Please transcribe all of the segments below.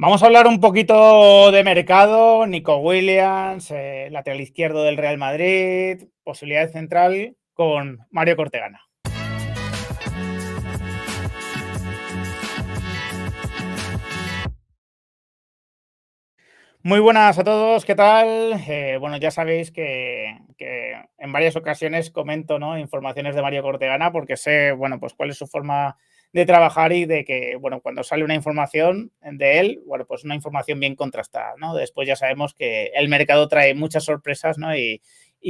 Vamos a hablar un poquito de mercado, Nico Williams, lateral izquierdo del Real Madrid, posibilidad de central con Mario Cortegana. Muy buenas a todos, ¿qué tal? Bueno, ya sabéis que en varias ocasiones comento, ¿no?, informaciones de Mario Cortegana porque sé, bueno, pues cuál es su forma de trabajar y de que, bueno, cuando sale una información de él, bueno, pues una información bien contrastada, ¿no? Después ya sabemos que el mercado trae muchas sorpresas, ¿no? Y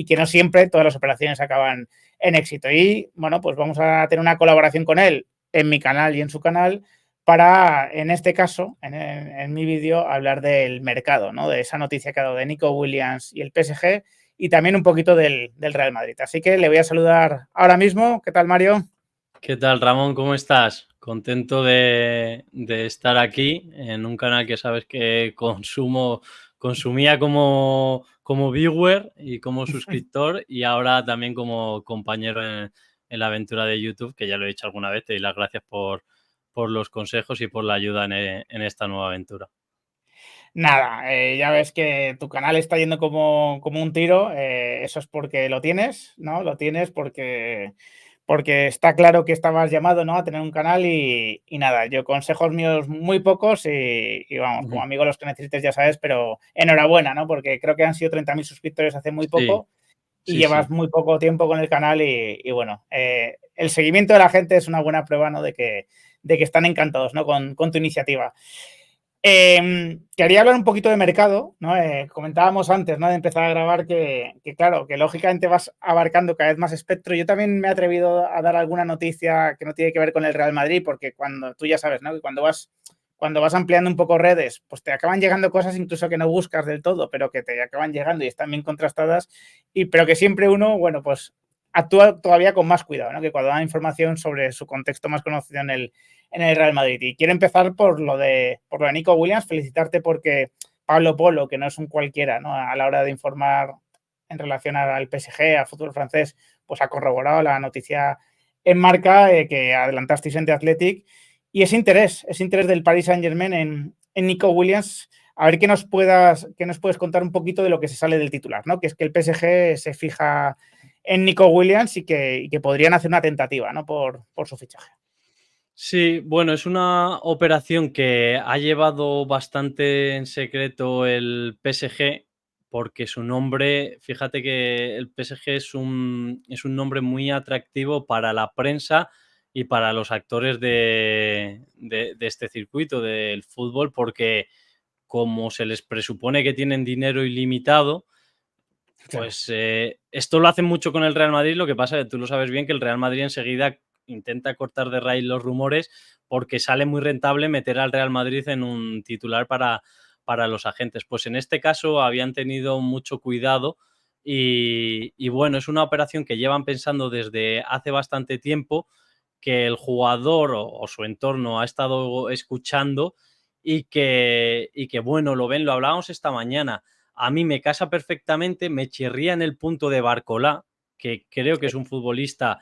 que no siempre todas las operaciones acaban en éxito. Y, bueno, pues vamos a tener una colaboración con él en mi canal y en su canal para, en este caso, en mi vídeo, hablar del mercado, ¿no? De esa noticia que ha dado de Nico Williams y el PSG y también un poquito del Real Madrid. Así que le voy a saludar ahora mismo. ¿Qué tal, Mario? ¿Qué tal, Ramón? ¿Cómo estás? Contento de estar aquí en un canal que sabes que consumía como viewer y como suscriptor y ahora también como compañero en la aventura de YouTube, que ya lo he dicho alguna vez. Te doy las gracias por los consejos y por la ayuda en esta nueva aventura. Nada, ya ves que tu canal está yendo como un tiro. Eso es porque lo tienes, ¿no? Lo tienes porque está claro que estabas llamado, ¿no?, a tener un canal y nada, yo consejos míos muy pocos y vamos, como Ujú. amigo los que necesites ya sabes, pero enhorabuena, ¿no? Porque creo que han sido 30.000 suscriptores hace muy Sí, poco y sí, llevas sí. muy poco tiempo con el canal y bueno, el seguimiento de la gente es una buena prueba, ¿no?, de que están encantados, ¿no?, con tu iniciativa. Quería hablar un poquito de mercado, ¿no? Comentábamos antes, ¿no?, de empezar a grabar que claro, que lógicamente vas abarcando cada vez más espectro. Yo también me he atrevido a dar alguna noticia que no tiene que ver con el Real Madrid, porque cuando tú ya sabes, ¿no?, que cuando vas ampliando un poco redes, pues te acaban llegando cosas incluso que no buscas del todo, pero que te acaban llegando y están bien contrastadas, pero que siempre uno, bueno, pues actúa todavía con más cuidado, ¿no?, que cuando da información sobre su contexto más conocido en el Real Madrid. Y quiero empezar por lo de Nico Williams, felicitarte porque Pablo Polo, que no es un cualquiera, ¿no?, a la hora de informar en relación al PSG, al fútbol francés, pues ha corroborado la noticia en marca que adelantasteis en The Athletic. Y es interés del Paris Saint-Germain en Nico Williams. A ver qué nos puedes contar un poquito de lo que se sale del titular, ¿no? Que es que el PSG se fija en Nico Williams y que podrían hacer una tentativa, ¿no?, por su fichaje. Sí, bueno, es una operación que ha llevado bastante en secreto el PSG, porque su nombre, fíjate que el PSG es un nombre muy atractivo para la prensa y para los actores de este circuito del fútbol, porque como se les presupone que tienen dinero ilimitado, Claro. pues esto lo hacen mucho con el Real Madrid. Lo que pasa es que tú lo sabes bien, que el Real Madrid enseguida intenta cortar de raíz los rumores porque sale muy rentable meter al Real Madrid en un titular para los agentes. Pues en este caso habían tenido mucho cuidado y bueno, es una operación que llevan pensando desde hace bastante tiempo, que el jugador o su entorno ha estado escuchando y que bueno, lo ven, lo hablábamos esta mañana. A mí me casa perfectamente, me chirría en el punto de Barcolá, que creo que es un futbolista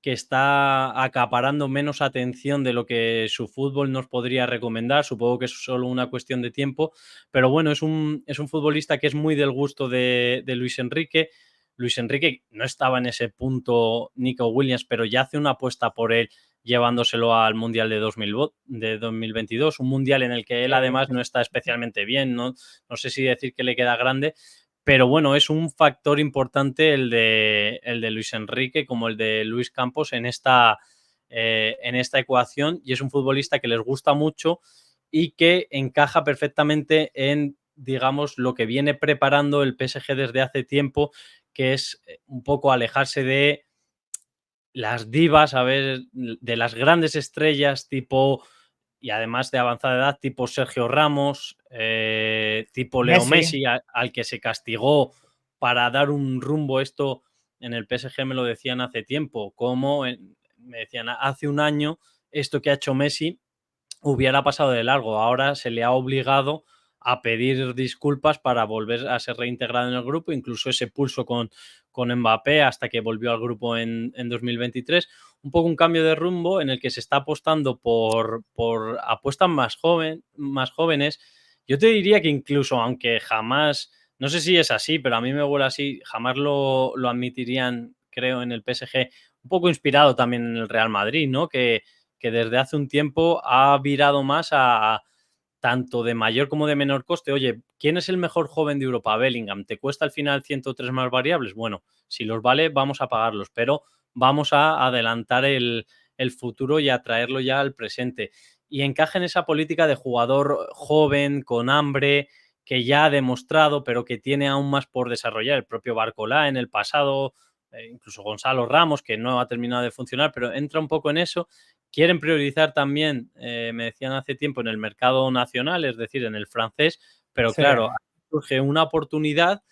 que está acaparando menos atención de lo que su fútbol nos podría recomendar. Supongo que es solo una cuestión de tiempo, pero bueno, es un futbolista que es muy del gusto de Luis Enrique. Luis Enrique no estaba en ese punto Nico Williams, pero ya hace una apuesta por él llevándoselo al Mundial de 2022, un Mundial en el que él además no está especialmente bien, no sé si decir que le queda grande, pero bueno, es un factor importante el de Luis Enrique como el de Luis Campos en esta ecuación, y es un futbolista que les gusta mucho y que encaja perfectamente en, digamos, lo que viene preparando el PSG desde hace tiempo, que es un poco alejarse de las divas, a ver, de las grandes estrellas tipo, y además de avanzada edad, tipo Sergio Ramos, tipo Leo Messi. Messi, al que se castigó para dar un rumbo. Esto en el PSG me lo decían hace tiempo, me decían hace un año esto que ha hecho Messi hubiera pasado de largo. Ahora se le ha obligado a pedir disculpas para volver a ser reintegrado en el grupo, incluso ese pulso con Mbappé hasta que volvió al grupo en 2023. Un poco un cambio de rumbo en el que se está apostando por apuestas más jóvenes. Yo te diría que incluso, aunque jamás, no sé si es así, pero a mí me huele así, jamás lo admitirían, creo, en el PSG, un poco inspirado también en el Real Madrid, ¿no? Que desde hace un tiempo ha virado más a tanto de mayor como de menor coste. Oye, ¿quién es el mejor joven de Europa? Bellingham. ¿Te cuesta al final 103 más variables? Bueno, si los vale, vamos a pagarlos, pero vamos a adelantar el futuro y a traerlo ya al presente. Y encaja en esa política de jugador joven, con hambre, que ya ha demostrado, pero que tiene aún más por desarrollar. El propio Barcolá en el pasado, incluso Gonzalo Ramos, que no ha terminado de funcionar, pero entra un poco en eso. Quieren priorizar también, me decían hace tiempo, en el mercado nacional, es decir, en el francés, pero Sí. claro, surge una oportunidad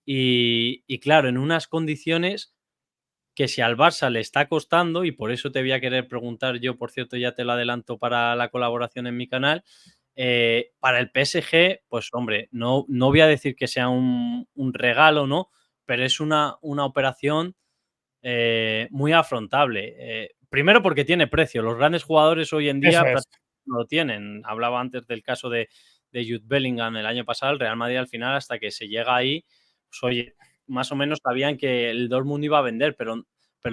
y claro, en unas condiciones que si al Barça le está costando, y por eso te voy a querer preguntar yo, por cierto, ya te lo adelanto para la colaboración en mi canal, para el PSG, pues hombre, no voy a decir que sea un regalo, ¿no? Pero es una operación muy afrontable. Primero porque tiene precio. Los grandes jugadores hoy en Eso día es. no lo tienen. Hablaba antes del caso de Jude Bellingham el año pasado. El Real Madrid al final, hasta que se llega ahí, pues oye, más o menos sabían que el Dortmund iba a vender, pero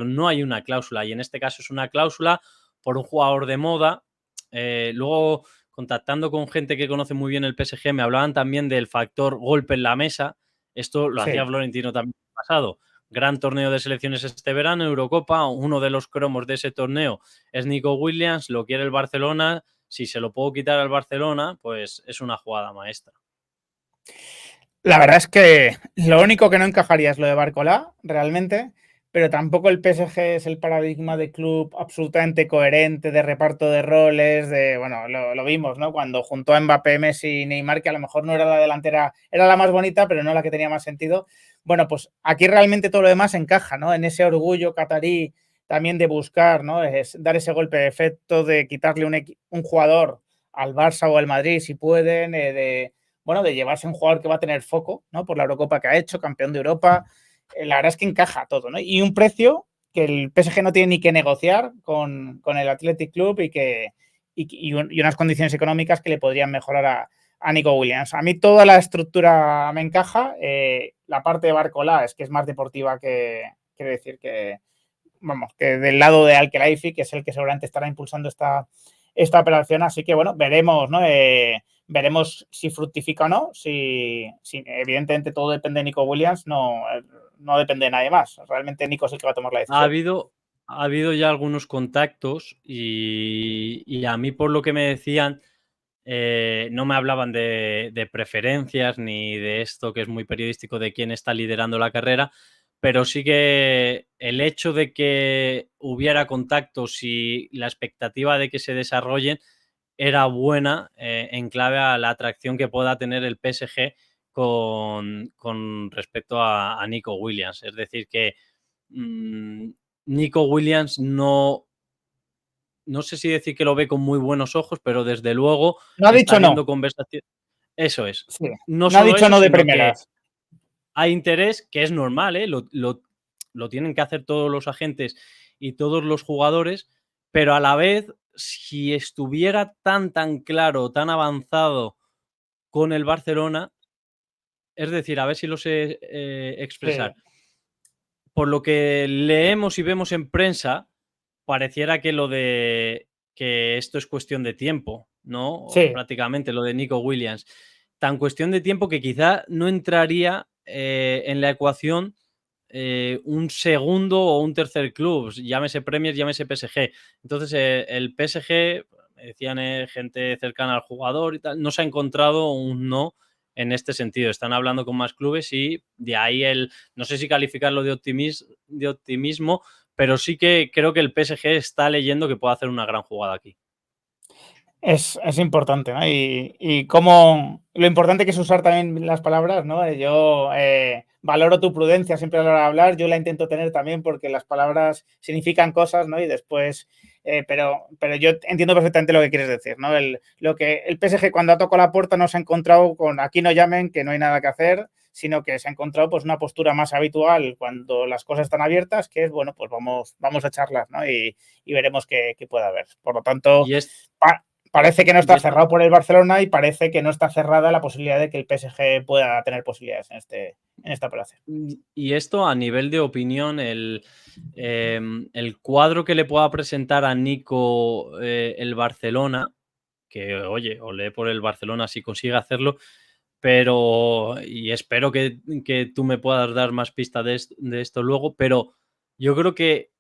no hay una cláusula. Y en este caso es una cláusula por un jugador de moda. Luego, contactando con gente que conoce muy bien el PSG, me hablaban también del factor golpe en la mesa. Esto lo hacía Sí. Florentino también en el pasado. Gran torneo de selecciones este verano, Eurocopa. Uno de los cromos de ese torneo es Nico Williams, lo quiere el Barcelona. Si se lo puedo quitar al Barcelona, pues es una jugada maestra. La verdad es que lo único que no encajaría es lo de Barcolá, realmente, pero tampoco el PSG es el paradigma de club absolutamente coherente, de reparto de roles, de, bueno, lo vimos, ¿no? Cuando juntó a Mbappé, Messi y Neymar, que a lo mejor no era la delantera, era la más bonita, pero no la que tenía más sentido. Bueno, pues aquí realmente todo lo demás encaja, ¿no? En ese orgullo catarí también de buscar, ¿no? Es dar ese golpe de efecto, de quitarle un jugador al Barça o al Madrid, si pueden, de llevarse un jugador que va a tener foco, ¿no? Por la Eurocopa que ha hecho, campeón de Europa. La verdad es que encaja todo, ¿no? Y un precio que el PSG no tiene ni que negociar con el Athletic Club y unas condiciones económicas que le podrían mejorar a Nico Williams. A mí toda la estructura me encaja. La parte de Barcolá es que es más deportiva que, quiere decir que, vamos, que del lado de Al-Khelaifi, que es el que seguramente estará impulsando esta operación. Así que, bueno, veremos, ¿no? Veremos si fructifica o no. Si evidentemente todo depende de Nico Williams, no depende de nadie más. Realmente Nico es el que va a tomar la Ha decisión. habido, ha habido ya algunos contactos y a mí, por lo que me decían, no me hablaban de preferencias ni de esto que es muy periodístico de quién está liderando la carrera, pero sí que el hecho de que hubiera contactos y la expectativa de que se desarrollen era buena en clave a la atracción que pueda tener el PSG con respecto a Nico Williams. Es decir, que Nico Williams no sé si decir que lo ve con muy buenos ojos, pero desde luego No ha está dicho habiendo no. conversación. Eso es. Sí. No No ha solo dicho eso, no de sino que primeras. hay interés, que es normal, ¿eh? Lo tienen que hacer todos los agentes y todos los jugadores, pero a la vez, si estuviera tan claro, tan avanzado con el Barcelona, es decir, a ver si lo sé Sí. expresar. Por lo que leemos y vemos en prensa, pareciera que lo de que esto es cuestión de tiempo, ¿no? Sí. Prácticamente lo de Nico Williams. Tan cuestión de tiempo que quizá no entraría en la ecuación un segundo o un tercer club, llámese Premier, llámese PSG. Entonces, el PSG, me decían gente cercana al jugador y tal, no se ha encontrado un no en este sentido. Están hablando con más clubes y de ahí no sé si calificarlo de optimismo, pero sí que creo que el PSG está leyendo que puede hacer una gran jugada aquí. Es importante, ¿no? Y cómo lo importante que es usar también las palabras, ¿no? Yo valoro tu prudencia siempre a la hora de hablar, yo la intento tener también porque las palabras significan cosas, ¿no? Y después, pero yo entiendo perfectamente lo que quieres decir, ¿no? El PSG cuando ha tocado la puerta no se ha encontrado con aquí no llamen, que no hay nada que hacer, sino que se ha encontrado pues una postura más habitual cuando las cosas están abiertas, que es, bueno, pues vamos a charlar, ¿no? Y veremos qué puede haber. Por lo tanto, Y es, parece que no y está esto, cerrado por el Barcelona y parece que no está cerrada la posibilidad de que el PSG pueda tener posibilidades en esta operación. y esto a nivel de opinión, el cuadro que le pueda presentar a Nico el Barcelona, que oye, olé por el Barcelona si consigue hacerlo, pero, y espero que tú me puedas dar más pistas de esto luego, pero yo creo que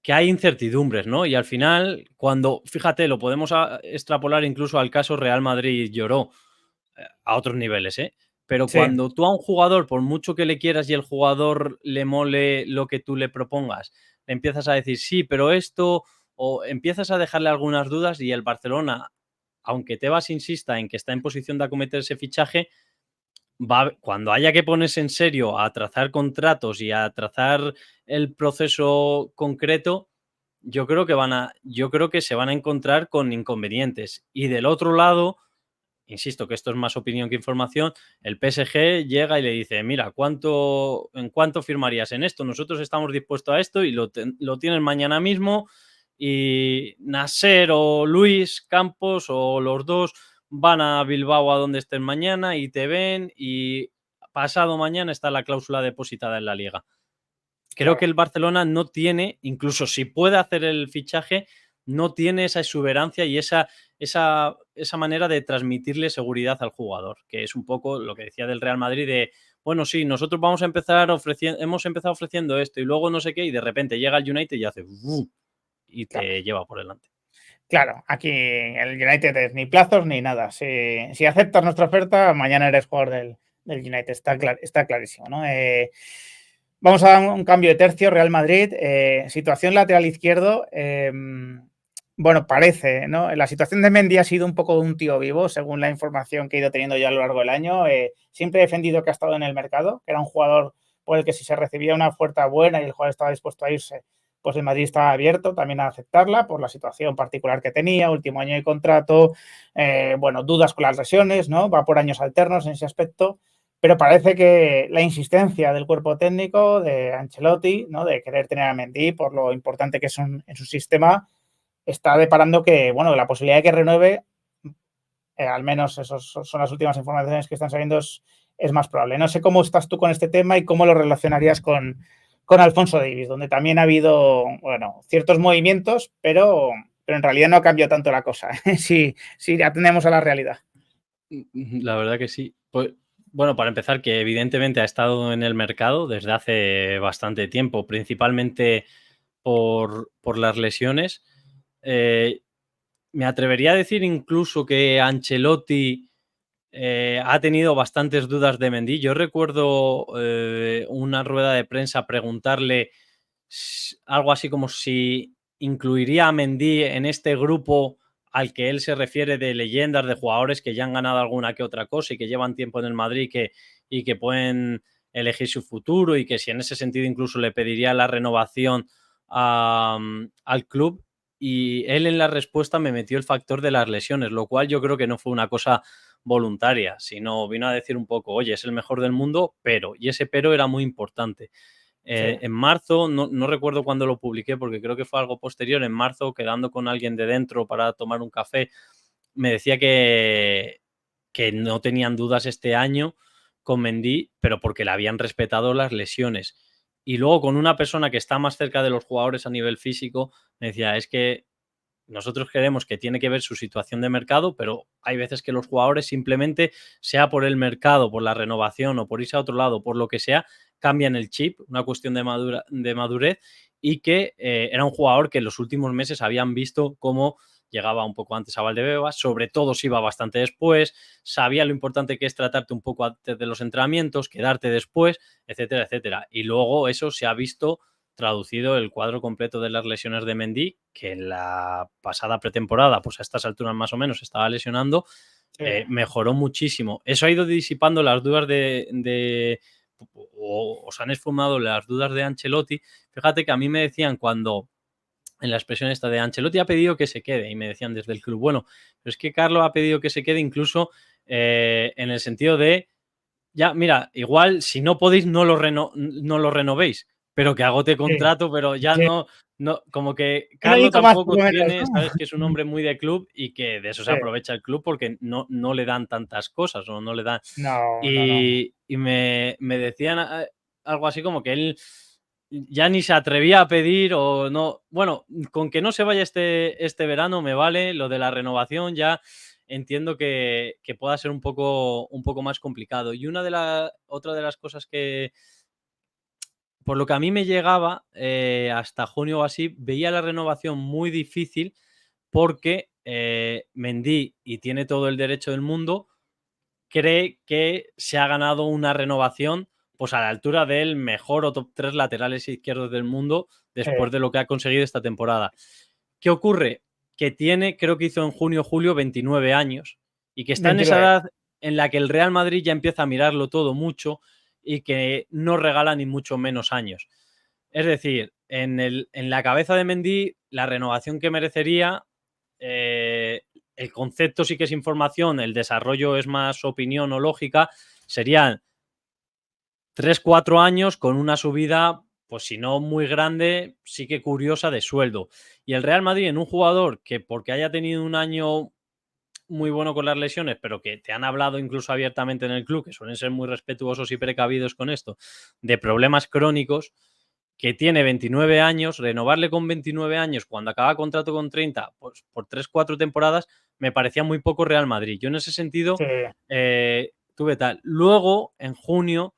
hay incertidumbres, ¿no? Y al final, cuando, fíjate, lo podemos extrapolar incluso al caso Real Madrid lloró a otros niveles, ¿eh? Pero Sí, cuando tú a un jugador, por mucho que le quieras y el jugador le mole lo que tú le propongas, le empiezas a decir sí, pero esto, o empiezas a dejarle algunas dudas y el Barcelona, aunque Tebas insista en que está en posición de acometer ese fichaje, cuando haya que ponerse en serio a trazar contratos y a trazar el proceso concreto, yo creo que se van a encontrar con inconvenientes. Y del otro lado, insisto que esto es más opinión que información, el PSG llega y le dice, mira, ¿en cuánto firmarías en esto? Nosotros estamos dispuestos a esto y lo tienes mañana mismo y Nasser o Luis Campos o los dos van a Bilbao a donde estén mañana y te ven y pasado mañana está la cláusula depositada en la liga. Creo que claro. el Barcelona no tiene, incluso si puede hacer el fichaje, no tiene esa exuberancia y esa manera de transmitirle seguridad al jugador, que es un poco lo que decía del Real Madrid de, bueno, sí, nosotros vamos a empezar hemos empezado ofreciendo esto y luego no sé qué, y de repente llega el United y hace ¡fu! Y Claro, te lleva por delante. claro, aquí el United es ni plazos ni nada. Si aceptas nuestra oferta, mañana eres jugador del United, está clarísimo, ¿no? Vamos a dar un cambio de tercio, Real Madrid, situación lateral izquierdo, bueno, parece, ¿no? La situación de Mendy ha sido un poco un tío vivo, según la información que he ido teniendo yo a lo largo del año. Siempre he defendido que ha estado en el mercado, que era un jugador por el que si se recibía una oferta buena y el jugador estaba dispuesto a irse, pues el Madrid estaba abierto también a aceptarla por la situación particular que tenía, último año de contrato, bueno, dudas con las lesiones, ¿no? Va por años alternos en ese aspecto, pero parece que la insistencia del cuerpo técnico de Ancelotti, ¿no? De querer tener a Mendy por lo importante que es en su sistema, está deparando que, bueno, la posibilidad de que renueve, al menos esas son las últimas informaciones que están saliendo, es más probable. No sé cómo estás tú con este tema y cómo lo relacionarías con Alphonso Davies, donde también ha habido, bueno, ciertos movimientos, pero en realidad no ha cambiado tanto la cosa, si atendemos a la realidad. La verdad que sí. Pues, bueno, para empezar, que evidentemente ha estado en el mercado desde hace bastante tiempo, principalmente por las lesiones. Eh, Me atrevería a decir incluso que Ancelotti ha tenido bastantes dudas de Mendy. Yo recuerdo una rueda de prensa preguntarle algo así como si incluiría a Mendy en este grupo al que él se refiere de leyendas, de jugadores que ya han ganado alguna que otra cosa y que llevan tiempo en el Madrid y que pueden elegir su futuro y que si en ese sentido incluso le pediría la renovación al club. Y él en la respuesta me metió el factor de las lesiones, lo cual yo creo que no fue una cosa voluntaria, sino vino a decir un poco, oye, es el mejor del mundo, pero, y ese pero era muy importante. Sí, En marzo, no recuerdo cuándo lo publiqué porque creo que fue algo posterior, en marzo, quedando con alguien de dentro para tomar un café, me decía que no tenían dudas este año con Mendy, pero porque le habían respetado las lesiones. Y luego con una persona que está más cerca de los jugadores a nivel físico, me decía, es que nosotros creemos que tiene que ver su situación de mercado, pero hay veces que los jugadores simplemente, sea por el mercado, por la renovación o por irse a otro lado, por lo que sea, cambian el chip, una cuestión de madurez, y que era un jugador que en los últimos meses habían visto cómo llegaba un poco antes a Valdebebas, sobre todo si iba bastante después, sabía lo importante que es tratarte un poco antes de los entrenamientos, quedarte después, etcétera, etcétera. Y luego eso se ha visto traducido el cuadro completo de las lesiones de Mendy, que en la pasada pretemporada, pues a estas alturas más o menos estaba lesionando, mejoró muchísimo. Eso ha ido disipando las dudas o se han esfumado las dudas de Ancelotti. Fíjate que a mí me decían cuando en la expresión esta de Ancelotti ha pedido que se quede, y me decían desde el club, bueno, pero es que Carlo ha pedido que se quede incluso en el sentido de, ya, mira, igual si no podéis no lo renovéis, pero que agote contrato, pero ya sí. no, como que Un Carlo añito más, por tampoco lo menos, tiene, sabes que es un hombre muy de club y que de eso se Sí. aprovecha el club porque no le dan tantas cosas o no le dan. No. Y me decían algo así como que él ya ni se atrevía a pedir o no. Bueno, con que no se vaya este verano me vale. Lo de la renovación ya entiendo que pueda ser un poco más complicado. Y otra de las cosas que, por lo que a mí me llegaba hasta junio o así, veía la renovación muy difícil porque Mendy, y tiene todo el derecho del mundo, cree que se ha ganado una renovación pues a la altura del mejor o top 3 laterales izquierdos del mundo después de lo que ha conseguido esta temporada. ¿Qué ocurre? Que tiene, creo que hizo en junio o julio, 29 años y que está en esa 29. edad en la que el Real Madrid ya empieza a mirarlo todo mucho y que no regala ni mucho menos años. Es decir, en la cabeza de Mendy, la renovación que merecería, el concepto sí que es información, el desarrollo es más opinión o lógica, serían 3-4 años con una subida, pues si no muy grande, sí que curiosa de sueldo. Y el Real Madrid en un jugador que porque haya tenido un año muy bueno con las lesiones, pero que te han hablado incluso abiertamente en el club, que suelen ser muy respetuosos y precavidos con esto, de problemas crónicos, que tiene 29 años, renovarle con 29 años cuando acaba contrato con 30, pues por 3-4 temporadas, me parecía muy poco Real Madrid. Yo en ese sentido Sí. tuve tal. Luego, en junio,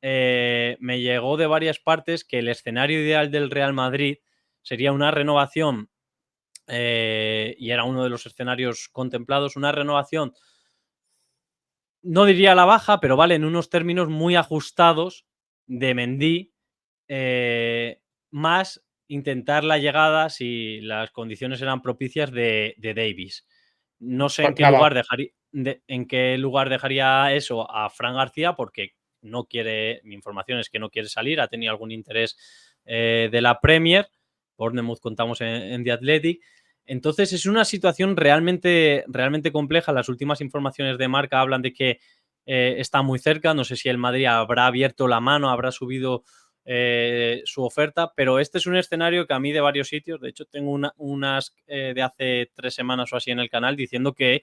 me llegó de varias partes que el escenario ideal del Real Madrid sería una renovación, y era uno de los escenarios contemplados, una renovación, no diría a la baja, pero vale, en unos términos muy ajustados de Mendy, más intentar la llegada, si las condiciones eran propicias, de Davis. No sé en qué Claro. lugar dejaría eso a Fran García, porque no quiere, mi información es que no quiere salir, ha tenido algún interés de la Premier, Bournemouth contamos en The Athletic. Entonces es una situación realmente compleja. Las últimas informaciones de Marca hablan de que está muy cerca. No sé si el Madrid habrá abierto la mano, habrá subido su oferta, pero este es un escenario que a mí de varios sitios, de hecho tengo unas de hace 3 semanas o así en el canal diciendo que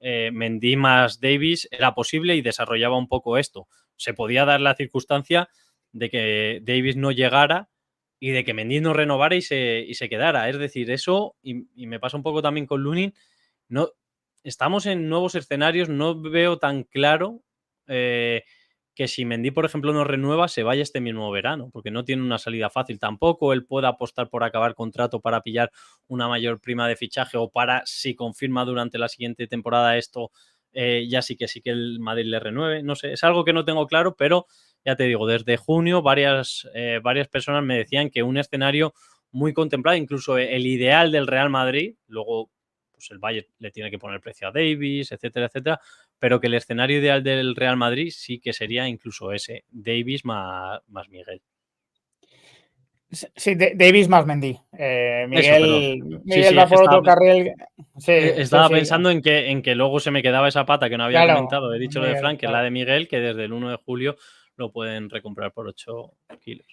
Mendy más Davis era posible y desarrollaba un poco esto. Se podía dar la circunstancia de que Davis no llegara y de que Mendy no renovara y se quedara. Es decir, eso, y me pasa un poco también con Lunin, no, estamos en nuevos escenarios, no veo tan claro que si Mendy, por ejemplo, no renueva, se vaya este mismo verano, porque no tiene una salida fácil tampoco. Él puede apostar por acabar contrato para pillar una mayor prima de fichaje o para, si confirma durante la siguiente temporada esto, ya sí que el Madrid le renueve. No sé, es algo que no tengo claro, pero ya te digo, desde junio varias personas me decían que un escenario muy contemplado, incluso el ideal del Real Madrid, luego pues el Bayern le tiene que poner precio a Davis, etcétera, etcétera, pero que el escenario ideal del Real Madrid sí que sería incluso ese, Davis más Miguel. Sí, Davis más Mendy. Eso, perdón. Sí, Miguel sí, va es que por otro carril. Sí, sí, estaba sí. pensando en que luego se me quedaba esa pata que no había Claro, comentado. He dicho lo de Miguel, Frank, que es la claro. de Miguel, que desde el 1 de julio lo pueden recomprar por 8 kilos.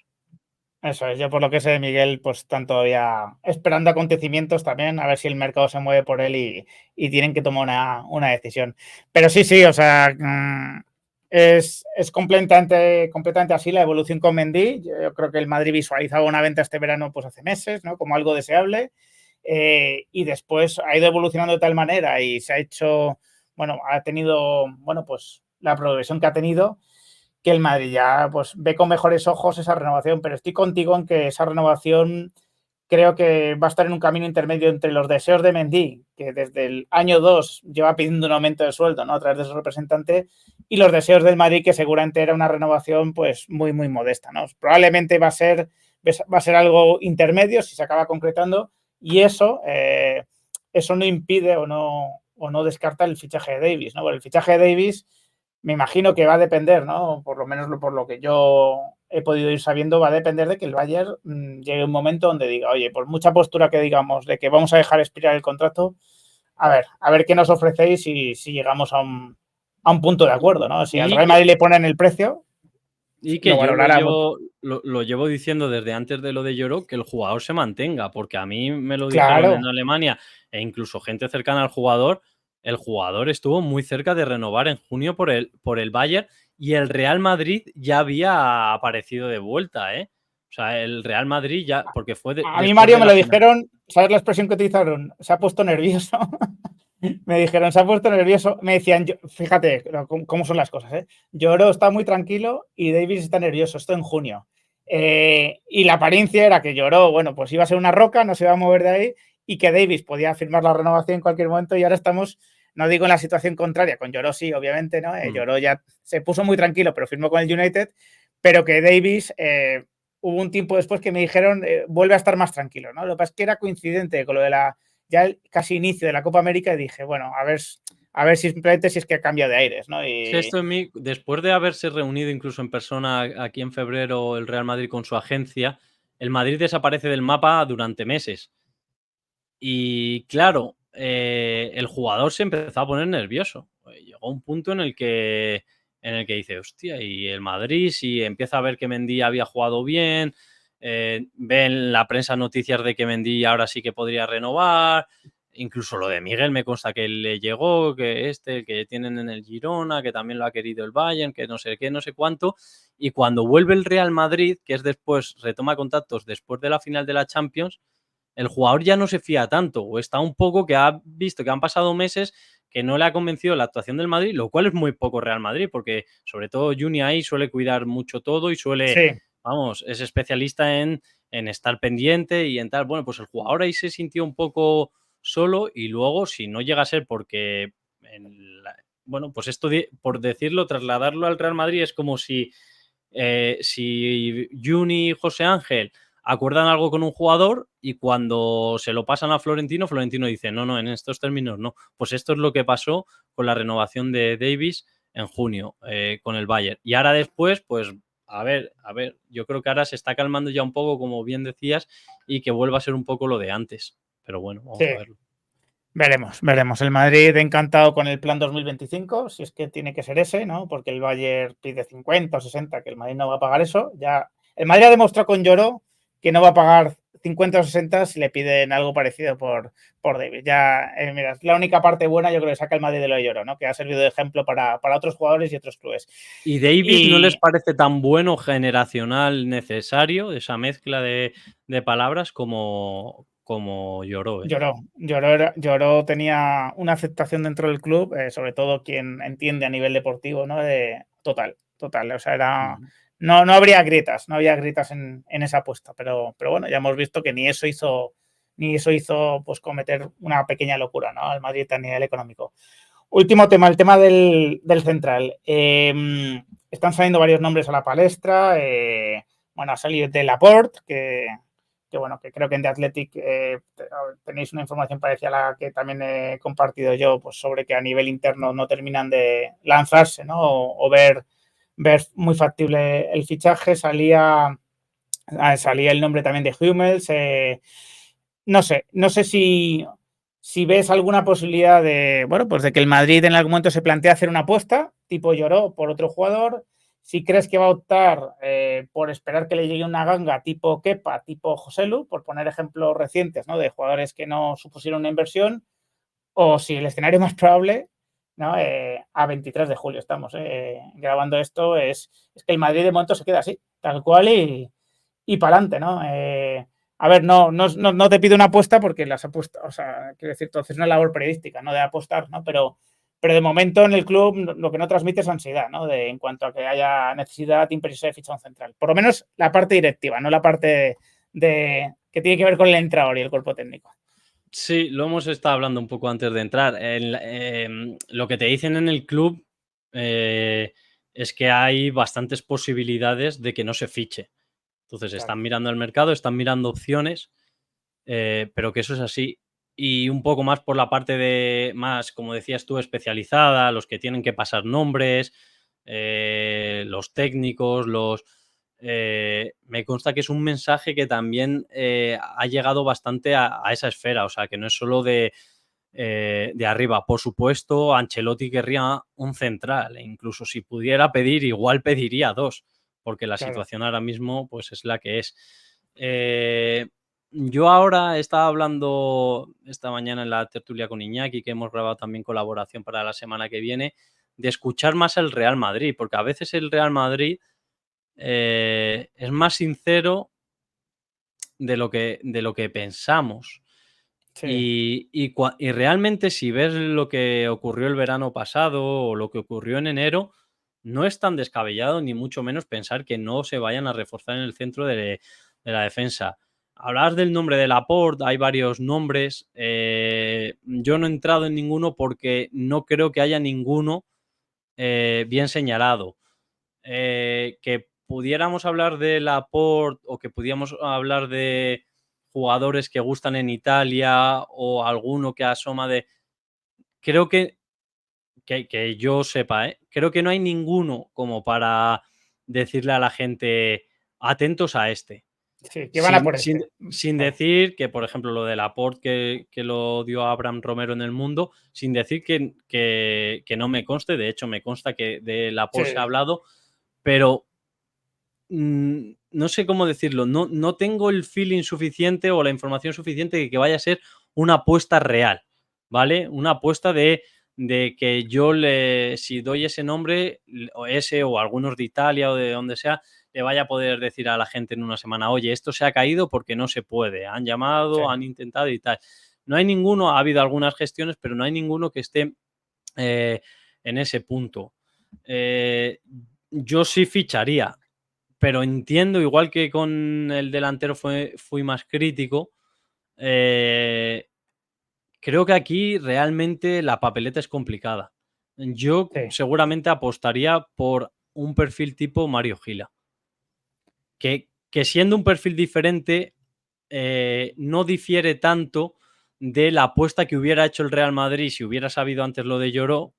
Eso es, yo por lo que sé de Miguel, pues están todavía esperando acontecimientos también, a ver si el mercado se mueve por él y tienen que tomar una decisión. Pero sí, o sea, es completamente así la evolución con Mendy. Yo creo que el Madrid visualizaba una venta este verano pues hace meses, ¿no? Como algo deseable. Y después ha ido evolucionando de tal manera y se ha hecho, bueno, ha tenido, bueno, pues la progresión que ha tenido, que el Madrid ya pues ve con mejores ojos esa renovación, pero estoy contigo en que esa renovación creo que va a estar en un camino intermedio entre los deseos de Mendy, que desde el año 2 lleva pidiendo un aumento de sueldo, ¿no?, a través de su representante, y los deseos del Madrid, que seguramente era una renovación pues muy modesta, ¿no? Probablemente va a ser va a ser algo intermedio si se acaba concretando, y eso no impide o no descarta el fichaje de Davis, ¿no? Bueno, el fichaje de Davis me imagino que va a depender, ¿no? Por lo menos por lo que yo he podido ir sabiendo, va a depender de que el Bayern llegue un momento donde diga, oye, por mucha postura que digamos de que vamos a dejar expirar el contrato, a ver qué nos ofrecéis y si llegamos a un punto de acuerdo, ¿no? Si al Real Madrid le ponen el precio, y que lo yo valorará. lo llevo diciendo desde antes de lo de Lloró, que el jugador se mantenga, porque a mí me lo dijeron Claro. en Alemania e incluso gente cercana al jugador. El jugador estuvo muy cerca de renovar en junio por el Bayern, y el Real Madrid ya había aparecido de vuelta, ¿eh? O sea, el Real Madrid ya, porque fue A mí, después Mario, de me la lo final. dijeron, ¿sabes la expresión que utilizaron? Se ha puesto nervioso. Me dijeron, se ha puesto nervioso. Me decían, fíjate cómo son las cosas, ¿eh? Lloró, está muy tranquilo y Davis está nervioso. Esto en junio. Y la apariencia era que Lloró, bueno, pues iba a ser una roca, no se iba a mover de ahí, y que Davis podía firmar la renovación en cualquier momento. Y ahora estamos, no digo en la situación contraria, con Lloró sí, obviamente, ¿no? Lloró ya se puso muy tranquilo, pero firmó con el United, pero que Davis, hubo un tiempo después que me dijeron, vuelve a estar más tranquilo, ¿no? Lo que pasa es que era coincidente con lo de ya el casi inicio de la Copa América, y dije, bueno, a ver si simplemente si es que cambia de aires, ¿no? Sí, esto en mí, después de haberse reunido incluso en persona aquí en febrero el Real Madrid con su agencia, el Madrid desaparece del mapa durante meses. Y claro, el jugador se empezó a poner nervioso. Llegó un punto en el que dice, hostia, y el Madrid, si empieza a ver que Mendy había jugado bien, ve en la prensa noticias de que Mendy ahora sí que podría renovar, incluso lo de Miguel me consta que le llegó, que el que tienen en el Girona, que también lo ha querido el Bayern, que no sé qué, no sé cuánto, y cuando vuelve el Real Madrid, que es después, retoma contactos después de la final de la Champions, el jugador ya no se fía tanto, o está un poco que ha visto que han pasado meses que no le ha convencido la actuación del Madrid, lo cual es muy poco Real Madrid, porque sobre todo Juni ahí suele cuidar mucho todo y Sí. vamos, es especialista en estar pendiente y en tal. Bueno, pues el jugador ahí se sintió un poco solo, y luego, si no llega a ser porque, bueno, pues esto, por decirlo, trasladarlo al Real Madrid es como si Juni y José Ángel acuerdan algo con un jugador y cuando se lo pasan a Florentino, Florentino dice, no, en estos términos no. Pues esto es lo que pasó con la renovación de Davis en junio con el Bayern. Y ahora después, pues a ver, yo creo que ahora se está calmando ya un poco, como bien decías, y que vuelva a ser un poco lo de antes. Pero bueno, vamos a verlo. Veremos. El Madrid encantado con el plan 2025, si es que tiene que ser ese, ¿no? Porque el Bayern pide 50 o 60, que el Madrid no va a pagar eso. Ya el Madrid ha demostrado con Lloró que no va a pagar 50 o 60 si le piden algo parecido por Davis. Ya, mira, es la única parte buena, yo creo, que saca el Madrid de lo de Lloró, ¿no? Que ha servido de ejemplo para otros jugadores y otros clubes. ¿Y Davis no les parece tan bueno, generacional, necesario, esa mezcla de palabras como Lloró? Lloró tenía una aceptación dentro del club, sobre todo quien entiende a nivel deportivo, ¿no? Total. O sea, no habría grietas, en esa apuesta, pero bueno, ya hemos visto que ni eso hizo pues cometer una pequeña locura, ¿no? Al Madrid a nivel económico. Último tema, el tema del central. Están saliendo varios nombres a la palestra. Bueno, ha salido de Laporte, que bueno, que creo que en The Athletic tenéis una información parecida a la que también he compartido yo, pues sobre que a nivel interno no terminan de lanzarse, ¿no? O ver muy factible el fichaje. Salía el nombre también de Hummels. No sé si ves alguna posibilidad de, bueno, pues de que el Madrid en algún momento se plantee hacer una apuesta, tipo Lloró, por otro jugador. Si crees que va a optar por esperar que le llegue una ganga tipo Kepa, tipo Joselu, por poner ejemplos recientes, ¿no? De jugadores que no supusieron una inversión, o si el escenario más probable, ¿no? A 23 de julio estamos grabando esto, es que el Madrid de momento se queda así, tal cual, y para adelante, ¿no? A ver, no te pido una apuesta porque las apuestas, o sea, quiero decir, entonces es una labor periodística, ¿no? De apostar, ¿no? Pero de momento en el club lo que no transmite es ansiedad, ¿no? En cuanto a que haya necesidad imperiosa de fichar un central. Por lo menos la parte directiva, no la parte que tiene que ver con el entrenador y el cuerpo técnico. Sí, lo hemos estado hablando un poco antes de entrar. Lo que te dicen en el club es que hay bastantes posibilidades de que no se fiche. Entonces Claro. están mirando el mercado, están mirando opciones, pero que eso es así. Y un poco más por la parte de, más, como decías tú, especializada, los que tienen que pasar nombres, los técnicos, me consta que es un mensaje que también ha llegado bastante a esa esfera, o sea, que no es solo de arriba. Por supuesto, Ancelotti querría un central, e incluso si pudiera pedir, igual pediría dos, porque la Claro. situación ahora mismo pues, es la que es. Yo ahora estaba hablando esta mañana en la tertulia con Iñaki, que hemos grabado también colaboración para la semana que viene, de escuchar más el Real Madrid, porque a veces el Real Madrid es más sincero de lo que pensamos. Sí. Y realmente si ves lo que ocurrió el verano pasado o lo que ocurrió en enero, no es tan descabellado ni mucho menos pensar que no se vayan a reforzar en el centro de la defensa. Hablabas del nombre de Laporte, hay varios nombres. Yo no he entrado en ninguno porque no creo que haya ninguno bien señalado. Que pudiéramos hablar de Laporte o que pudiéramos hablar de jugadores que gustan en Italia o alguno que asoma de... Creo que yo sepa, creo que no hay ninguno como para decirle a la gente atentos a este. Sí, que van a Sin, por sin, este. sin Claro. decir que, por ejemplo, lo de Laporte que lo dio Abraham Romero en el Mundo, sin decir que no me conste, de hecho me consta que de Sí, Laporte se ha hablado, pero no sé cómo decirlo, no tengo el feeling suficiente o la información suficiente de que vaya a ser una apuesta real, ¿vale? Una apuesta de que yo si doy ese nombre, o ese o algunos de Italia o de donde sea, le vaya a poder decir a la gente en una semana, oye, esto se ha caído porque no se puede, han sí. llamado, han intentado y tal. No hay ninguno, ha habido algunas gestiones, pero no hay ninguno que esté eh, en ese punto. Yo sí ficharía, pero entiendo, igual que con el delantero fui más crítico, eh, creo que aquí realmente la papeleta es complicada. Yo Sí. seguramente apostaría por un perfil tipo Mario Gila, que siendo un perfil diferente, no difiere tanto de la apuesta que hubiera hecho el Real Madrid si hubiera sabido antes lo de Lloró,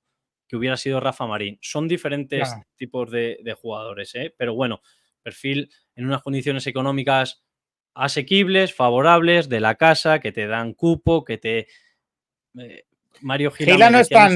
que hubiera sido Rafa Marín. Son diferentes Claro. tipos de jugadores, pero bueno, perfil en unas condiciones económicas asequibles, favorables, de la casa, que te dan cupo, que te... eh, Mario Gila Gila me no es decía,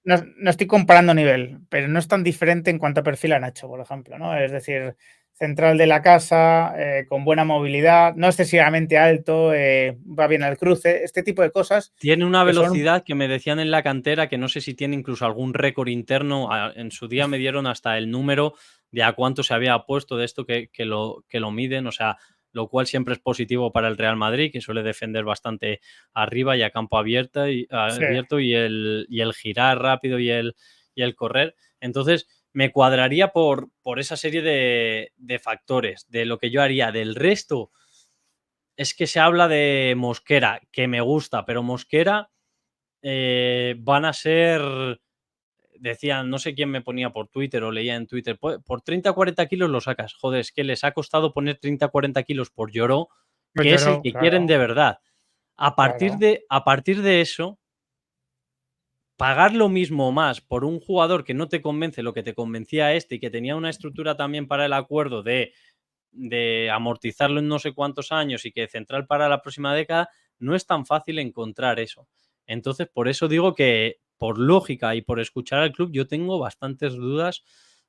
no, tan, no estoy comparando nivel, pero no es tan diferente en cuanto a perfil a Nacho, por ejemplo, ¿no? Es decir, central de la casa, con buena movilidad, no excesivamente alto, va bien al cruce, este tipo de cosas tiene una que son... velocidad que me decían en la cantera que no sé si tiene incluso algún récord interno. En su día me dieron hasta el número de a cuánto se había puesto de esto que lo miden, o sea, lo cual siempre es positivo para el Real Madrid, que suele defender bastante arriba y a campo Sí, abierto y el girar rápido y el correr. Entonces, me cuadraría por esa serie de factores, de lo que yo haría. Del resto, es que se habla de Mosquera, que me gusta, pero Mosquera van a ser, decían, no sé quién me ponía por Twitter o leía en Twitter, por 30 o 40 kilos lo sacas. Joder, es que les ha costado poner 30 o 40 kilos por Lloró, pues que es el lloró, que quieren claro, de verdad. claro. A partir de eso, pagar lo mismo o más por un jugador que no te convence lo que te convencía este y que tenía una estructura también para el acuerdo de amortizarlo en no sé cuántos años y que central para la próxima década, no es tan fácil encontrar eso. Entonces, por eso digo que por lógica y por escuchar al club, yo tengo bastantes dudas,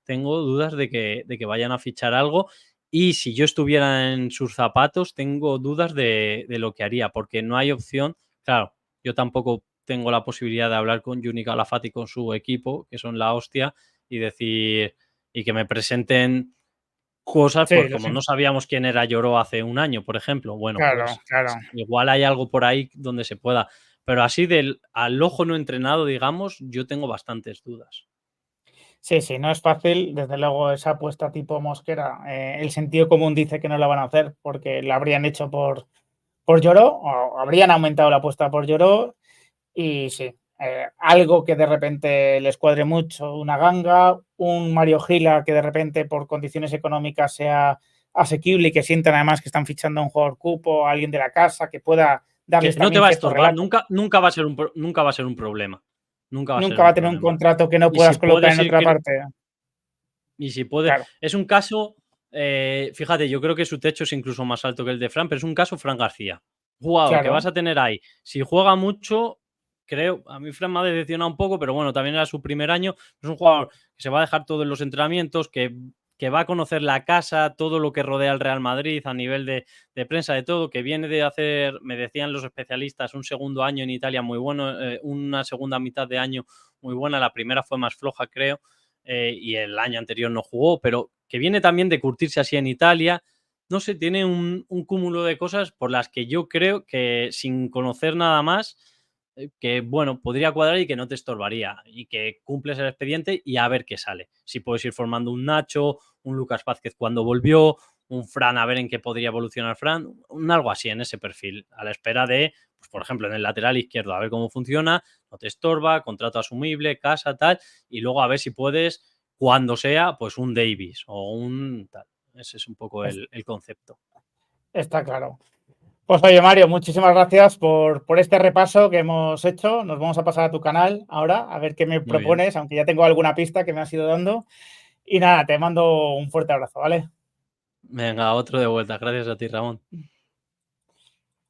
tengo dudas de que vayan a fichar algo y si yo estuviera en sus zapatos, tengo dudas de lo que haría, porque no hay opción, claro, yo tampoco tengo la posibilidad de hablar con Juni Calafati y con su equipo, que son la hostia, y decir, y que me presenten cosas, Sí, pues como no sabíamos quién era Lloró hace un año, por ejemplo. Bueno, claro, pues claro. igual hay algo por ahí donde se pueda. Pero así al ojo no entrenado, digamos, yo tengo bastantes dudas. Sí, sí, no es fácil. Desde luego, esa apuesta tipo Mosquera, el sentido común dice que no la van a hacer porque la habrían hecho por Lloró o habrían aumentado la apuesta por Lloró. Y sí, algo que de repente les cuadre mucho, una ganga, un Mario Gila que de repente por condiciones económicas sea asequible y que sientan además que están fichando a un jugador cupo, a alguien de la casa, que pueda darles Que no te también va a cierto estorbar, relato. nunca va a ser nunca va a ser un problema. Nunca va a ser Nunca va un a tener un problema. contrato que no Y si puedas colocar puedes en ir, otra parte. y si puede, Claro, es un caso, fíjate, yo creo que su techo es incluso más alto que el de Fran, pero es un caso Fran García. Jugador que claro, vas a tener ahí. Si juega mucho, creo, a mí Fran me ha decepcionado un poco, pero bueno, también era su primer año. Es un jugador que se va a dejar todo en los entrenamientos, que va a conocer la casa, todo lo que rodea al Real Madrid a nivel de prensa, de todo, que viene de hacer, me decían los especialistas, un segundo año en Italia muy bueno, una segunda mitad de año muy buena, la primera fue más floja, creo, y el año anterior no jugó, pero que viene también de curtirse así en Italia. No sé, tiene un cúmulo de cosas por las que yo creo que sin conocer nada más, que bueno, podría cuadrar y que no te estorbaría y que cumples el expediente y a ver qué sale. Si puedes ir formando un Nacho, un Lucas Vázquez cuando volvió, un Fran a ver en qué podría evolucionar Fran, un algo así en ese perfil, a la espera de, pues, por ejemplo, en el lateral izquierdo, a ver cómo funciona, no te estorba, contrato asumible, casa, tal, y luego a ver si puedes, cuando sea, pues un Davis o un tal. Ese es un poco el concepto. está claro. Pues oye, Mario, muchísimas gracias por este repaso que hemos hecho. Nos vamos a pasar a tu canal ahora, a ver qué me Muy bien. propones, aunque ya tengo alguna pista que me has ido dando. Y nada, te mando un fuerte abrazo, ¿vale? Venga, otro de vuelta. Gracias a ti, Ramón.